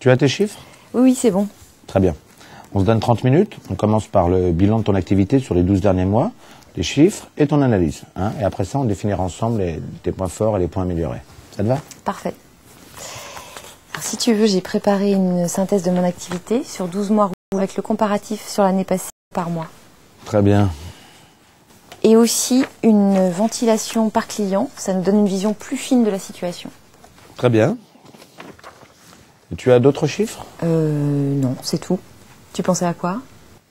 Tu as tes chiffres? Oui, c'est bon. Très bien. On se donne 30 minutes. On commence par le bilan de ton activité sur les 12 derniers mois, les chiffres et ton analyse. Hein, et après ça, on définira ensemble tes points forts et les points améliorés. Ça te va? Parfait. Alors, si tu veux, j'ai préparé une synthèse de mon activité sur 12 mois avec le comparatif sur l'année passée par mois. Très bien. Et aussi une ventilation par client. Ça nous donne une vision plus fine de la situation. Très bien. Et tu as d'autres chiffres? Non, c'est tout. Tu pensais à quoi?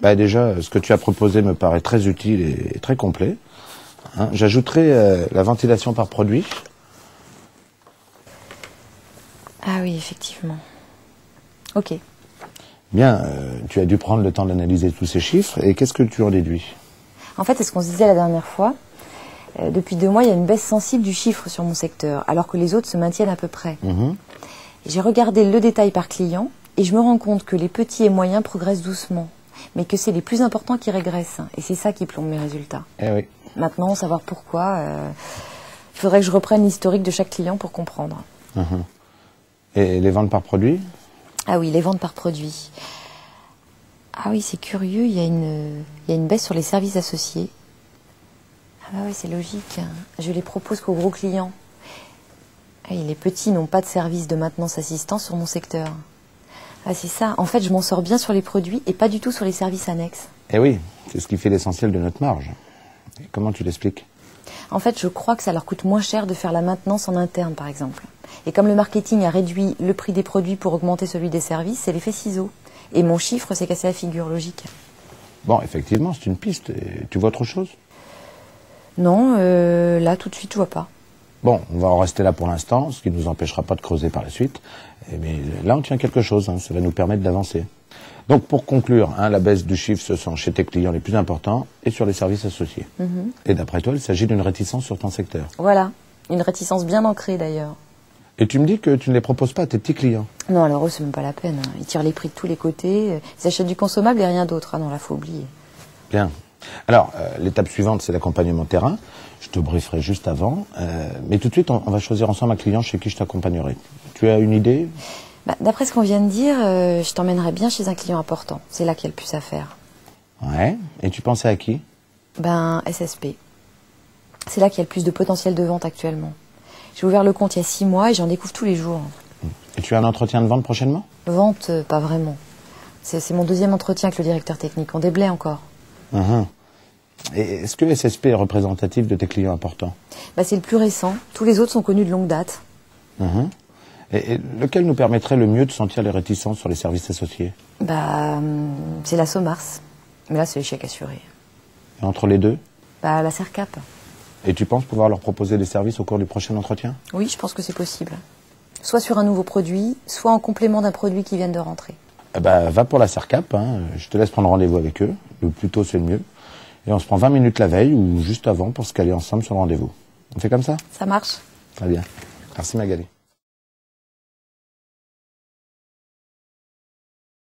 Déjà, ce que tu as proposé me paraît très utile et très complet. Hein, j'ajouterai la ventilation par produit. Ah oui, effectivement. Ok. Bien, tu as dû prendre le temps d'analyser tous ces chiffres. Et qu'est-ce que tu en déduis? En fait, c'est ce qu'on se disait la dernière fois. Depuis 2 mois, il y a une baisse sensible du chiffre sur mon secteur, alors que les autres se maintiennent à peu près. J'ai regardé le détail par client et je me rends compte que les petits et moyens progressent doucement, mais que c'est les plus importants qui régressent. Et c'est ça qui plombe mes résultats. Eh oui. Maintenant, savoir pourquoi, il faudrait que je reprenne l'historique de chaque client pour comprendre. Et les ventes par produit? Ah oui, les ventes par produit. Ah oui, c'est curieux, il y a une baisse sur les services associés. Ah bah oui, c'est logique. Je les propose qu'aux gros clients. Et les petits n'ont pas de service de maintenance assistance sur mon secteur. Ah, c'est ça. En fait, je m'en sors bien sur les produits et pas du tout sur les services annexes. Eh oui, c'est ce qui fait l'essentiel de notre marge. Et comment tu l'expliques? En fait, je crois que ça leur coûte moins cher de faire la maintenance en interne, par exemple. Et comme le marketing a réduit le prix des produits pour augmenter celui des services, c'est l'effet ciseau. Et mon chiffre s'est cassé la figure, logique. Bon, effectivement, c'est une piste. Et tu vois autre chose? Non, là, tout de suite, je vois pas. Bon, on va en rester là pour l'instant, ce qui ne nous empêchera pas de creuser par la suite. Mais là, on tient quelque chose, hein, ça va nous permettre d'avancer. Donc, pour conclure, hein, la baisse du chiffre se sent chez tes clients les plus importants et sur les services associés. Et d'après toi, il s'agit d'une réticence sur ton secteur. Voilà, une réticence bien ancrée d'ailleurs. Et tu me dis que tu ne les proposes pas à tes petits clients? Non, alors eux, c'est même pas la peine. Ils tirent les prix de tous les côtés, ils achètent du consommable et rien d'autre. Ah non, là, faut oublier. Bien. Alors, l'étape suivante, c'est l'accompagnement terrain. Je te brieferai juste avant. Mais tout de suite, on va choisir ensemble un client chez qui je t'accompagnerai. Tu as une idée? D'après ce qu'on vient de dire, je t'emmènerais bien chez un client important. C'est là qu'il y a le plus à faire. Ouais. Et tu pensais à qui? SSP. C'est là qu'il y a le plus de potentiel de vente actuellement. J'ai ouvert le compte il y a 6 mois et j'en découvre tous les jours. Et tu as un entretien de vente prochainement? Vente, pas vraiment. C'est mon 2e entretien avec le directeur technique. On déblaye encore. Et est-ce que SSP est représentatif de tes clients importants? C'est le plus récent. Tous les autres sont connus de longue date. Et lequel nous permettrait le mieux de sentir les réticences sur les services associés? C'est la Somars. Mais là, c'est l'échec assuré. Et entre les deux? La Sercap. Et tu penses pouvoir leur proposer des services au cours du prochain entretien? Oui, je pense que c'est possible. Soit sur un nouveau produit, soit en complément d'un produit qui vient de rentrer. Va pour la Sercap, hein. Je te laisse prendre rendez-vous avec eux. Le plus tôt, c'est le mieux. Et on se prend 20 minutes la veille ou juste avant pour se caler ensemble sur le rendez-vous. On fait comme ça? Ça marche. Très bien. Merci Magali.